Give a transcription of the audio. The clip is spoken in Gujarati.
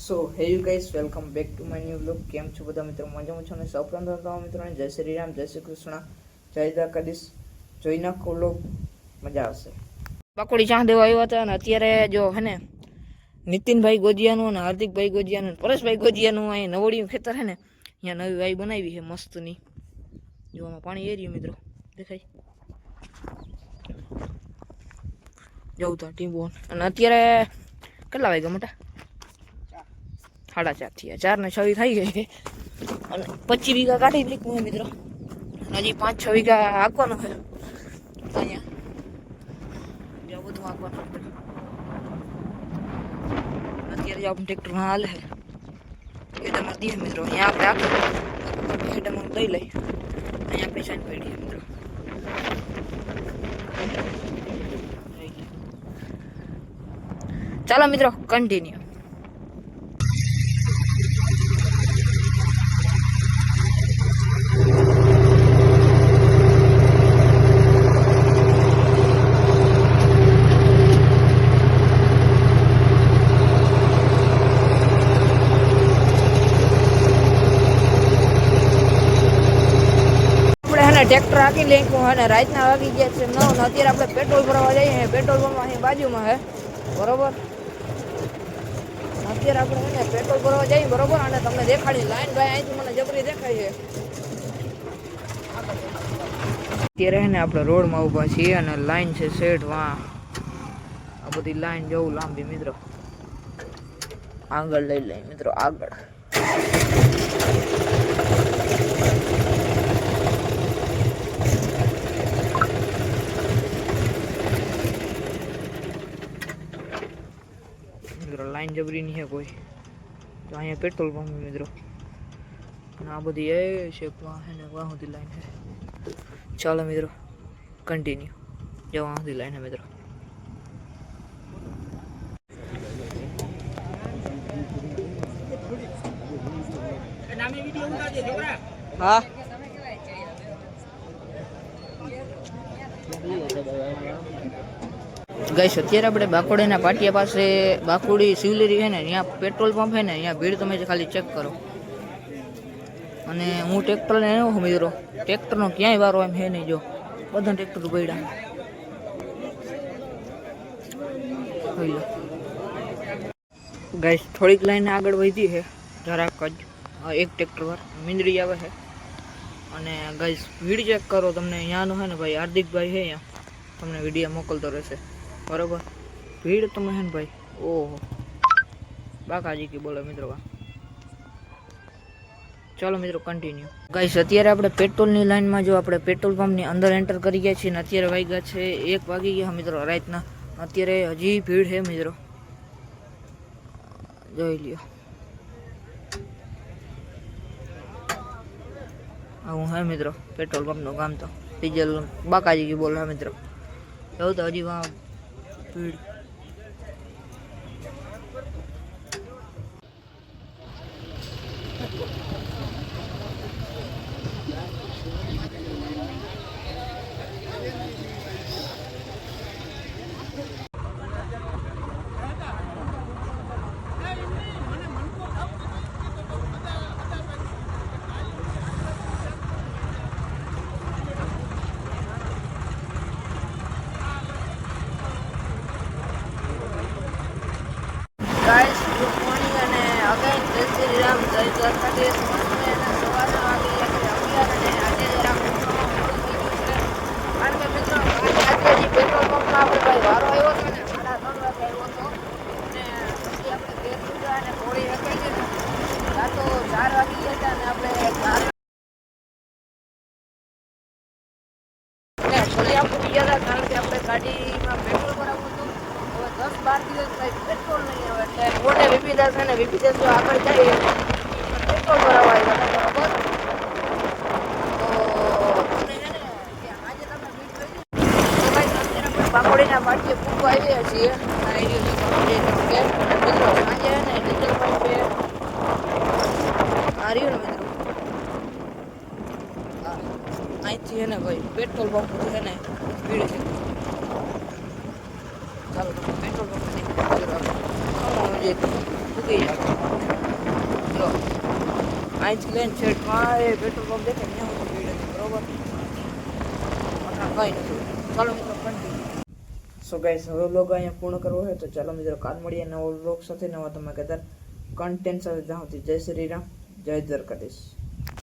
સો હે you guys welcome back to my new vlog. કેમ છો બધા મિત્રો? મજામાં છો ને? સૌપ્રથમ તો મિત્રોને જય શ્રી રામ, જય શ્રી કૃષ્ણ, જય દ્વારકાધીશ. જોઈ નાખો વ્લોગ, મજા આવશે. પકોડી ચા દેવા આવ્યા હતા અને અત્યારે જો હે ને નીતિનભાઈ ગોજિયાનું અને હાર્દિકભાઈ ગોજિયાનું પરેશભાઈ ગોજિયાનું અહીં નવડિયું ખેતર હે ને અહીંયા નવી વાઈ બનાવી છે મસ્તની. જોવામાં પાણી એર્યું મિત્રો દેખાય જવું તા ટીમ્બો. અને અત્યારે કેટલા વાગ્યા મોટા? 4:30 થયા. 4 ને 6 થઈ ગઈ છે અને 25 વીઘા કાઢી લીધું છે મિત્રો. હજી 5-6 વીઘા હાંકવાનું છે અહીંયા બધું હાંકવાનું. અત્યારે આપણે ટ્રેક્ટરમાં હાલે છે એડામાં દે મિત્રો. અહીંયા આપણે આખું એડામાં દઈ લઈ અહીંયા આપણી સાઈન પડી મિત્રો. ચાલો મિત્રો કન્ટિન્યુ. ટ્રેક્ટર હાકી લઈ અને રાતના વાગી ગયા છે 9 ને અત્યારે આપણે પેટ્રોલ ભરવા જઈએ. પેટ્રોલ પંપ અહીં બાજુમાં છે બરોબર. અત્યારે આપણે છે ને પેટ્રોલ ભરવા જઈએ બરોબર. અને તમને દેખાડી લાઈન ભાઈ અહીંથી મને જબરી દેખાય છે. અત્યારે છે ને આપણે રોડમાં ઊભા છીએ અને લાઈન છે શેઠ વાં. આ બધી લાઈન જવું લાંબી મિત્રો. આગળ લઈ લઈ મિત્રો આગળ. લાઈન જબરી નહીં કોઈ તો અહીંયા પેટ્રોલ પંપ મિત્રો. અને આ બધી એ છે ને વાહ સુધી લાઈન છે. ચાલો મિત્રો કન્ટિન્યુ જવા સુધી લાઈન છે મિત્રો. હા ગાઈસ અત્યારે આપણે બાકોડીના પાટિયા પાસે બાકોડી શિવલેરી છે ને ત્યાં પેટ્રોલ પંપ છે ને અહીંયા ભીડ તમે ખાલી ચેક કરો. અને હું ટ્રેક્ટરને એવો છું મિત્રો, ટ્રેક્ટરનો ક્યાંય વારો એમ છે નહીં. જો બધા ટ્રેક્ટર પડ્યા જોઈ લો ગાઈસ. થોડીક લાઈન આગળ વધી છે જરાક જ. એક ટ્રેક્ટર વાર મીંદડી આવે છે. અને ગાઈસ ભીડ ચેક કરો તમને. અહીંયાનો છે ને ભાઈ હાર્દિકભાઈ છે અહીંયા તમને વિડીયો મોકલતો રહેશે બરોબર. ભીડ તમે હે ને ભાઈ ઓહો બાકાજી કી બોલો મિત્રો. ચાલો મિત્રો કન્ટિન્યુ. ગાઈસ અત્યારે આપણે પેટ્રોલની લાઈનમાં જો આપણે પેટ્રોલ પંપની અંદર એન્ટર કરી ગયા છીએ. અત્યારે વાગ્યા છે 1 વાગી ગયા મિત્રો રાતના. અત્યારે હજી ભીડ છે મિત્રો જોઈ લ્યો. આવું હે મિત્રો પેટ્રોલ પંપનું કામ. તો ડીઝલ બાકાજી કી બોલો મિત્રો. એવું તો હજી વાં ભીડ. ગાઈસ ગુડ મોર્નિંગ અને અગેન જય શ્રી રામ, જય દ્વારકાધીશ. સવારના વાગી ગયા 11 અને આજે રામ કારણ કે મિત્રો આજે પેટ્રોલ પંપમાં આપણે ભાઈ વારો આવ્યો હતો ને 3:30 વાગે આવ્યો હતો. અને પછી આપણે ગેસ લીધા અને થોડી રખાઈ ગઈ ને ત્યાં તો 4 વાગી ગયા હતા. અને આપણે છોડી આપી ગયા હતા કારણ કે આપણે ગાડીમાં પેટ્રોલ ભરાવવું હતું. 10-12 દિવસ ભાઈ પેટ્રોલ નહીં આવે એટલે મોટે વિપીદાસ છે ને વિપીદાસ જો આગળ જાય પેટ્રોલ ભરાવા આવ્યા હતા બરોબર. તો તમને છે ને કે આજે તમે બીટ જોઈ તો ભાઈ અત્યારે આપણે બાકોડીના પાટીએ પૂરવા આવ્યા છીએ. આ એરિયો છે કે મિત્રો સાંજે છે ને ડીઝલ પાઇપ છે આ રહ્યું ને મિત્રો. અહીંથી છે ને ભાઈ પેટ્રોલ પંપ છે ને ભીડ છે. ચાલો પેટ્રોલ પંપ મૂકી જો અહીંથી લઈને છેડ એ પેટ્રોલ પંપ દેખાય ત્યાં હું ભીડ હતી બરોબર કંઈ નથી. ચાલો મિત્રો કન્ટિન્યુ. સો ગાઈસ હવે વ્લોગ અહીંયા પૂર્ણ કરવો હોય તો ચાલો મિત્રો કાલ મળીએ નવો વ્લોગ સાથે નવા ધમાકેદાર કન્ટેન્ટ સાથે. જ્યાં સુધી જય શ્રી રામ, જય દ્વારકાધીશ.